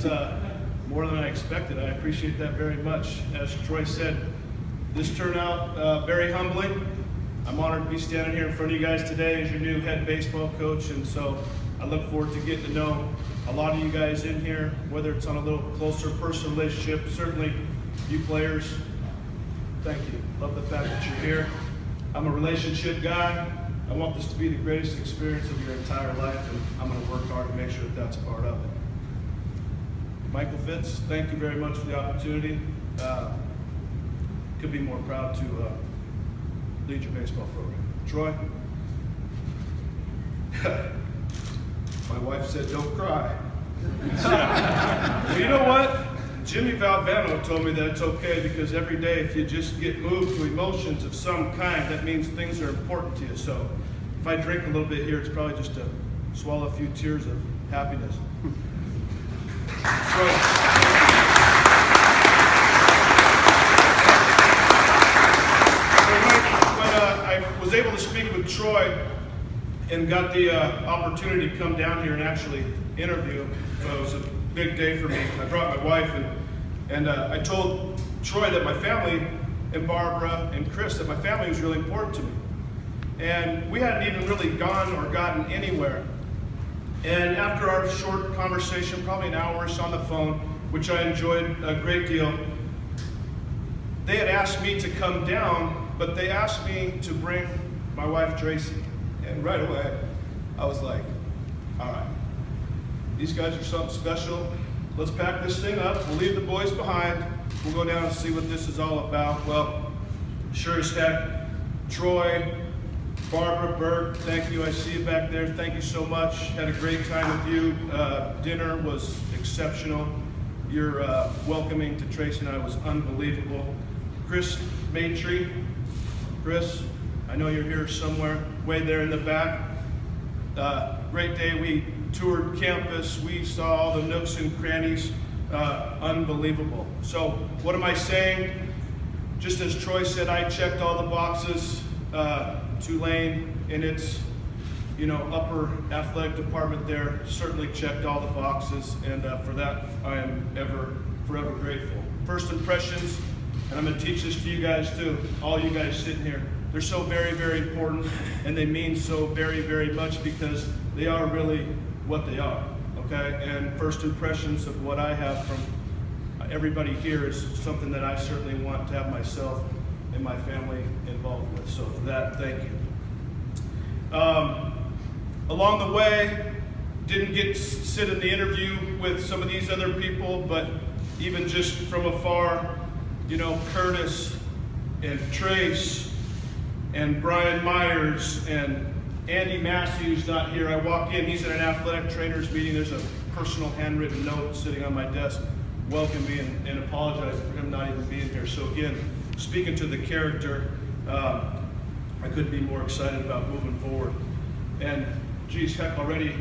That's more than I expected. I appreciate that very much. As Troy said, this turned out very humbling. I'm honored to be standing here in front of you guys today as your new head baseball coach, and so I look forward to getting to know a lot of you guys in here, whether it's on a little closer personal relationship. Certainly you players, thank you. Love the fact that you're here. I'm a relationship guy. I want this to be the greatest experience of your entire life, and I'm going to work hard to make sure that that's a part of it. Michael Fitz, thank you very much for the opportunity. Could be more proud to lead your baseball program. Troy? My wife said, don't cry. Well, you know what? Jimmy Valvano told me that it's okay because every day if you just get moved to emotions of some kind, that means things are important to you. So if I drink a little bit here, it's probably just to swallow a few tears of happiness. So, when I was able to speak with Troy and got the opportunity to come down here and actually interview, it was a big day for me. I brought my wife and I told Troy that my family, and Barbara and Chris, that my family was really important to me. And we hadn't even really gone or gotten anywhere. And after our short conversation, probably an hour-ish on the phone, which I enjoyed a great deal, they had asked me to come down, but they asked me to bring my wife Tracy. And right away, I was like, all right, these guys are something special. Let's pack this thing up. We'll leave the boys behind. We'll go down and see what this is all about. Well, sure as heck, Troy, Barbara, Bert, thank you. I see you back there. Thank you so much. Had a great time with you. Dinner was exceptional. Your welcoming to Tracy and I was unbelievable. Chris Maitrey. Chris, I know you're here somewhere, way there in the back. Great day. We toured campus. We saw all the nooks and crannies. Unbelievable. So what am I saying? Just as Troy said, I checked all the boxes. Tulane in its, upper athletic department there certainly checked all the boxes, and for that I am forever grateful. First impressions, and I'm going to teach this to you guys too, all you guys sitting here. They're so very, very important, and they mean so very, very much because they are really what they are, okay? And first impressions of what I have from everybody here is something that I certainly want to have myself and my family involved with. So for that, thank you. Along the way, didn't get to sit in the interview with some of these other people, but even just from afar, Curtis and Trace and Brian Myers and Andy Massey, who's not here. I walk in, he's at an athletic trainers meeting. There's a personal handwritten note sitting on my desk welcoming me and apologizing for him not even being here. So again, speaking to the character, I couldn't be more excited about moving forward. And geez, heck, already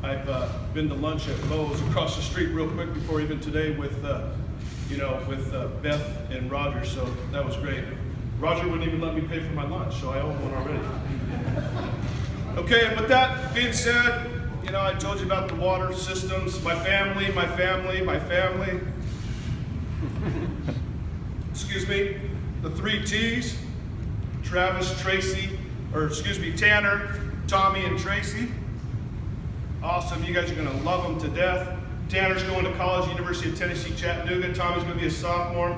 I've been to lunch at Moe's across the street real quick before even today with Beth and Roger, so that was great. Roger wouldn't even let me pay for my lunch, so I owe him one already. Okay, and with that being said, I told you about the water systems, my family. Excuse me, the 3 T's, Tanner, Tommy, and Tracy. Awesome, you guys are gonna love them to death. Tanner's going to college, University of Tennessee, Chattanooga. Tommy's gonna be a sophomore.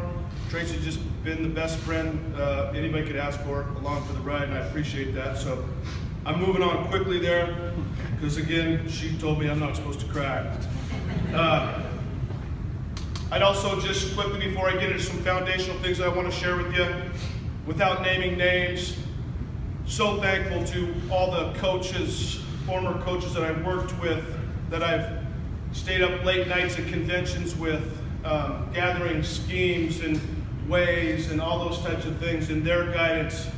Tracy's just been the best friend anybody could ask for along for the ride, and I appreciate that. So I'm moving on quickly there, because again, she told me I'm not supposed to cry. I'd also just quickly, before I get into some foundational things I want to share with you, without naming names, so thankful to all the coaches, former coaches that I've worked with, that I've stayed up late nights at conventions with, gathering schemes and ways and all those types of things, and their guidance.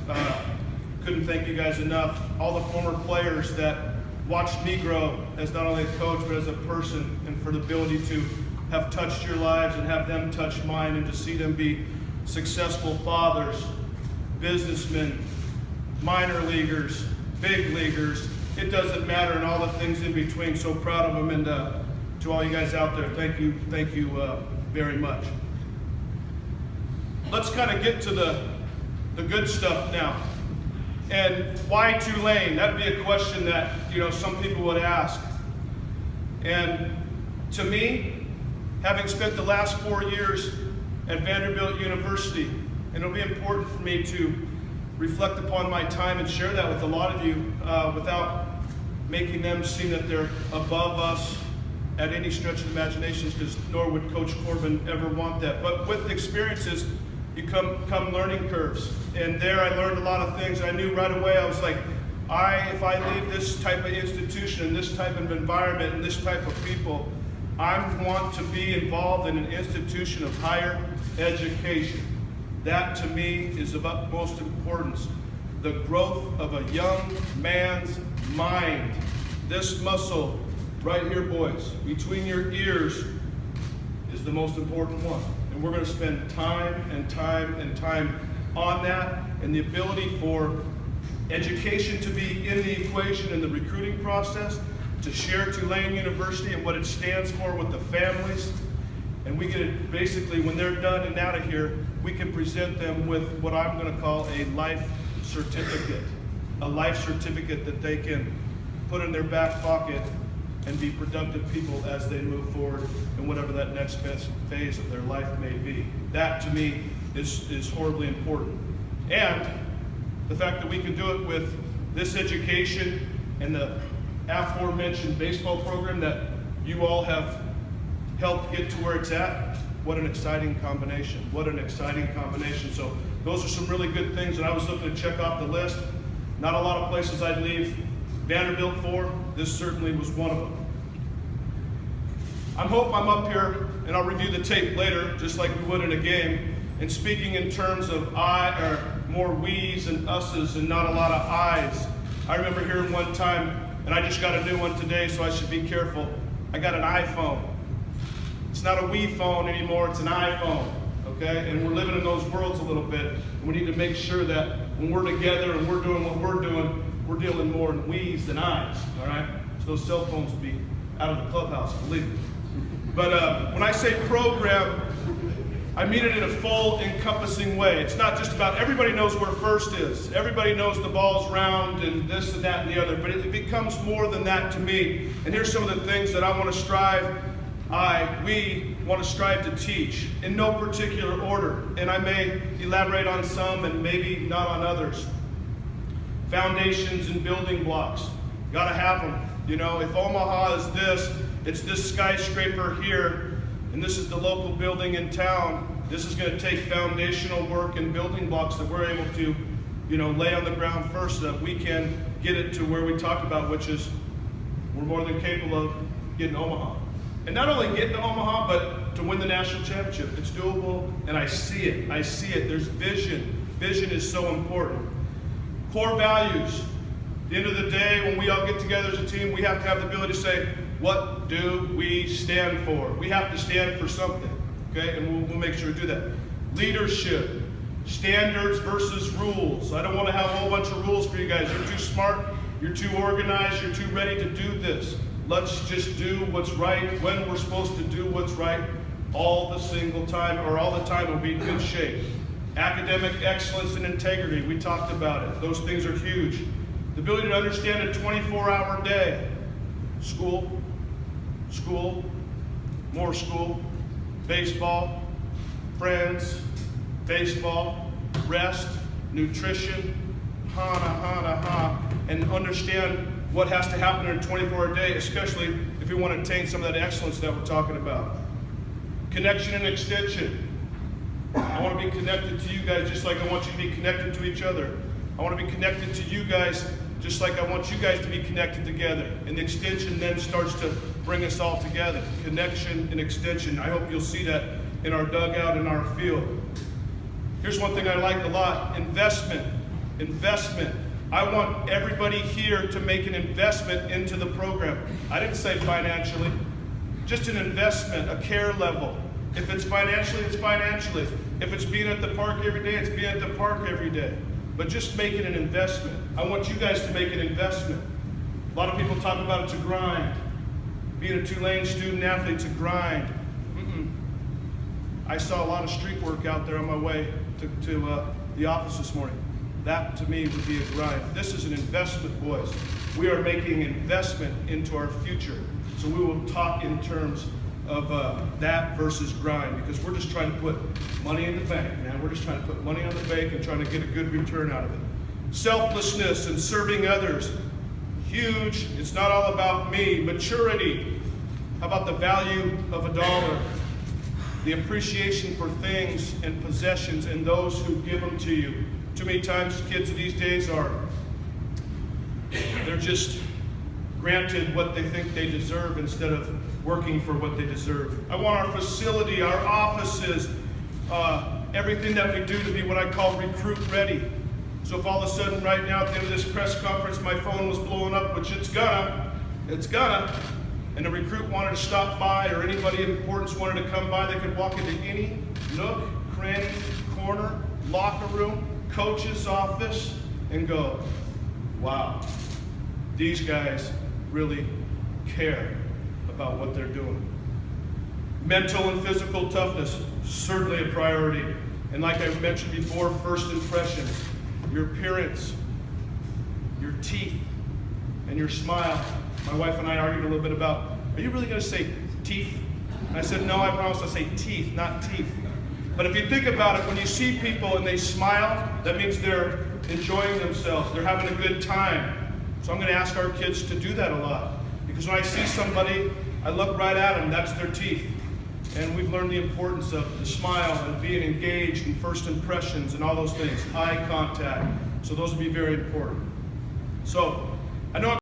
Couldn't thank you guys enough. All the former players that watched me grow as not only a coach but as a person, and for the ability to have touched your lives and have them touch mine, and to see them be successful fathers, businessmen, minor leaguers, big leaguers. It doesn't matter, and all the things in between. So proud of them, and to all you guys out there, thank you very much. Let's kind of get to the good stuff now. And why Tulane? That'd be a question that some people would ask. And to me, having spent the last 4 years at Vanderbilt University, and it'll be important for me to reflect upon my time and share that with a lot of you without making them seem that they're above us at any stretch of the imagination, because nor would Coach Corbin ever want that. But with experiences, you come learning curves. And there I learned a lot of things. I knew right away, I was like, if I leave this type of institution, this type of environment, and this type of people, I want to be involved in an institution of higher education. That to me is of utmost importance. The growth of a young man's mind. This muscle right here, boys, between your ears is the most important one. And we're going to spend time and time and time on that, and the ability for education to be in the equation in the recruiting process, to share Tulane University and what it stands for with the families. And we get it basically, when they're done and out of here, we can present them with what I'm going to call a life certificate. A life certificate that they can put in their back pocket and be productive people as they move forward in whatever that next phase of their life may be. That to me is horribly important. And the fact that we can do it with this education and the aforementioned baseball program that you all have helped get to where it's at, what an exciting combination. What an exciting combination. So those are some really good things that I was looking to check off the list. Not a lot of places I'd leave Vanderbilt for. This certainly was one of them. I hope I'm up here, and I'll review the tape later, just like we would in a game, and speaking in terms of more we's and us's and not a lot of I's. I remember hearing one time, and I just got a new one today, so I should be careful. I got an iPhone. It's not a Wii phone anymore, it's an iPhone, okay? And we're living in those worlds a little bit. And we need to make sure that when we're together and we're doing what we're doing, we're dealing more in we's than I's, all right? So those cell phones will be out of the clubhouse, believe me. But when I say program, I mean it in a full encompassing way. It's not just about, everybody knows where first is. Everybody knows the ball's round and this and that and the other, but it becomes more than that to me. And here's some of the things that I want to we want to strive to teach in no particular order. And I may elaborate on some and maybe not on others. Foundations and building blocks. Gotta have them. If Omaha is this, it's this skyscraper here, and this is the local building in town. This is going to take foundational work and building blocks that we're able to, lay on the ground first, so that we can get it to where we talk about, which is we're more than capable of getting Omaha. And not only getting to Omaha, but to win the national championship. It's doable, and I see it. I see it. There's vision. Vision is so important. Core values. At the end of the day, when we all get together as a team, we have to have the ability to say, what do we stand for? We have to stand for something, okay? And we'll make sure to do that. Leadership, standards versus rules. I don't want to have a whole bunch of rules for you guys. You're too smart, you're too organized, you're too ready to do this. Let's just do what's right when we're supposed to do what's right all the single time, or all the time. We'll be in good shape. Academic excellence and integrity, we talked about it. Those things are huge. The ability to understand a 24-hour day. School, more school, baseball, friends, baseball, rest, nutrition, and understand what has to happen in a 24-hour day, especially if we want to attain some of that excellence that we're talking about. Connection and extension. I want to be connected to you guys just like I want you to be connected to each other. I want to be connected to you guys just like I want you guys to be connected together. And the extension then starts to bring us all together. Connection and extension. I hope you'll see that in our dugout and our field. Here's one thing I like a lot. Investment. Investment. I want everybody here to make an investment into the program. I didn't say financially. Just an investment, a care level. If it's financially, it's financially. If it's being at the park every day, it's being at the park every day. But just make it an investment. I want you guys to make an investment. A lot of people talk about it's a grind. being a Tulane student athlete's a grind. I saw a lot of street work out there on my way to the office this morning. That to me would be a grind. This is an investment, boys. We are making an investment into our future. So we will talk in terms of that versus grind, because we're just trying to put money in the bank, man. We're just trying to put money on the bank and trying to get a good return out of it. Selflessness and serving others, huge. It's not all about me. Maturity. How about the value of a dollar? The appreciation for things and possessions and those who give them to you. Too many times kids these days they're just granted what they think they deserve instead of working for what they deserve. I want our facility, our offices, everything that we do to be what I call recruit ready. So if all of a sudden right now at the end of this press conference my phone was blowing up, which it's gonna, and a recruit wanted to stop by or anybody of importance wanted to come by, they could walk into any nook, cranny, corner, locker room, coach's office, and go, wow, these guys really care about what they're doing. Mental and physical toughness, certainly a priority. And like I mentioned before, first impressions, your appearance, your teeth, and your smile. My wife and I argued a little bit about, are you really going to say teeth? And I said, no, I promise I'll say teeth, not teeth. But if you think about it, when you see people and they smile, that means they're enjoying themselves. They're having a good time. So I'm going to ask our kids to do that a lot. Because when I see somebody, I look right at them, that's their teeth. And we've learned the importance of the smile and being engaged and first impressions and all those things, eye contact. So those will be very important. So I know